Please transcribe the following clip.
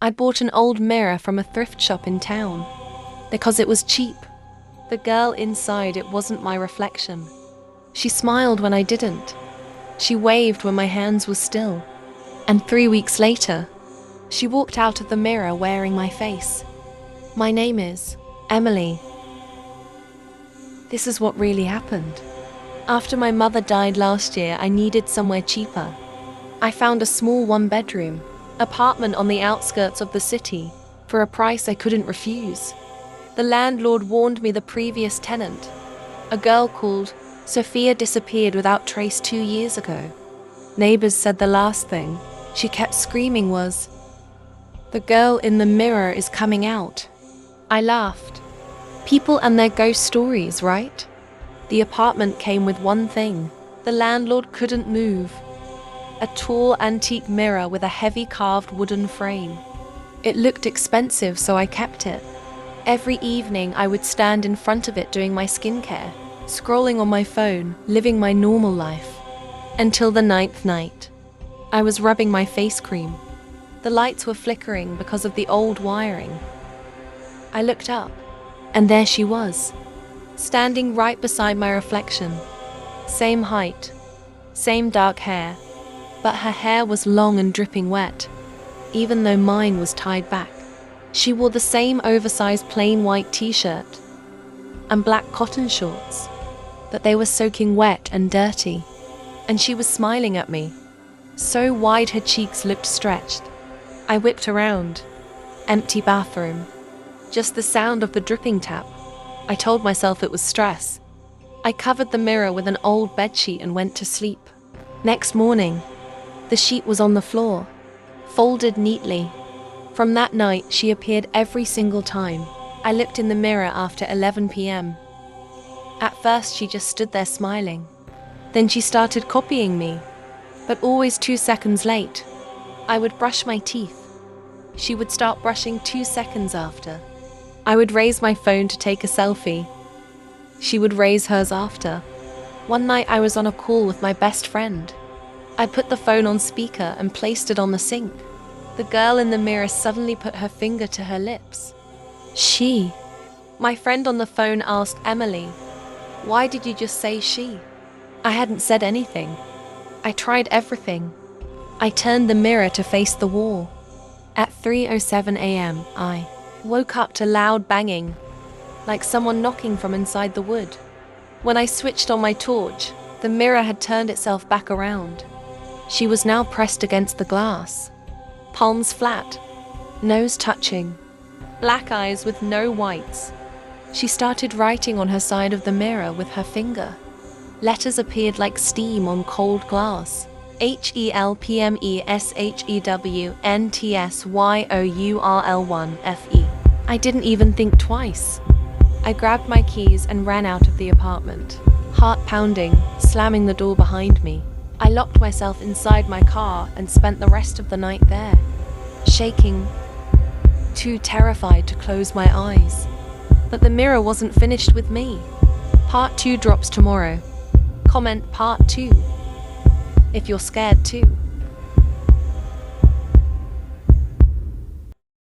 I'd bought an old mirror from a thrift shop in town because it was cheap. The girl inside it wasn't my reflection. She smiled when I didn't. She waved when my hands were still. And 3 weeks later, she walked out of the mirror wearing my face. My name is Emily. This is what really happened. After my mother died last year, I needed somewhere cheaper. I found a small one-bedroom apartment on the outskirts of the city for a price I couldn't refuse. The landlord warned me the previous tenant, a girl called Sophia, disappeared without trace 2 years ago. Neighbors said the last thing she kept screaming was, "The girl in the mirror is coming out." I laughed. People and their ghost stories, right? The apartment came with one thing. The landlord couldn't move. A tall antique mirror with a heavy carved wooden frame. It looked expensive, so I kept it. Every evening I would stand in front of it doing my skincare, scrolling on my phone, living my normal life. Until the 9th night. I was rubbing my face cream. The lights were flickering because of the old wiring. I looked up, and there she was, standing right beside my reflection. Same height, same dark hair, but her hair was long and dripping wet, even though mine was tied back. She wore the same oversized plain white t-shirt and black cotton shorts, but they were soaking wet and dirty, and she was smiling at me, so wide her cheeks looked stretched. I whipped around. Empty bathroom. Just the sound of the dripping tap. I told myself it was stress. I covered the mirror with an old bedsheet and went to sleep. Next morning, the sheet was on the floor, folded neatly. From that night, she appeared every single time I looked in the mirror after 11 p.m. At first, she just stood there smiling. Then she started copying me, but always 2 seconds late. I would brush my teeth. She would start brushing 2 seconds after. I would raise my phone to take a selfie. She would raise hers after. One night I was on a call with my best friend. I put the phone on speaker and placed it on the sink. The girl in the mirror suddenly put her finger to her lips. She. My friend on the phone asked Emily, "Why did you just say she?" I hadn't said anything. I tried everything. I turned the mirror to face the wall. At 3:07 a.m., I woke up to loud banging, like someone knocking from inside the wood. When I switched on my torch, the mirror had turned itself back around. She was now pressed against the glass. Palms flat, nose touching, black eyes with no whites. She started writing on her side of the mirror with her finger. Letters appeared like steam on cold glass. HELPMESHEWNTSYOURL1FE. I didn't even think twice. I grabbed my keys and ran out of the apartment, heart pounding, slamming the door behind me. I locked myself inside my car and spent the rest of the night there, shaking, too terrified to close my eyes. But the mirror wasn't finished with me. Part 2 drops tomorrow. Comment Part 2 if you're scared too.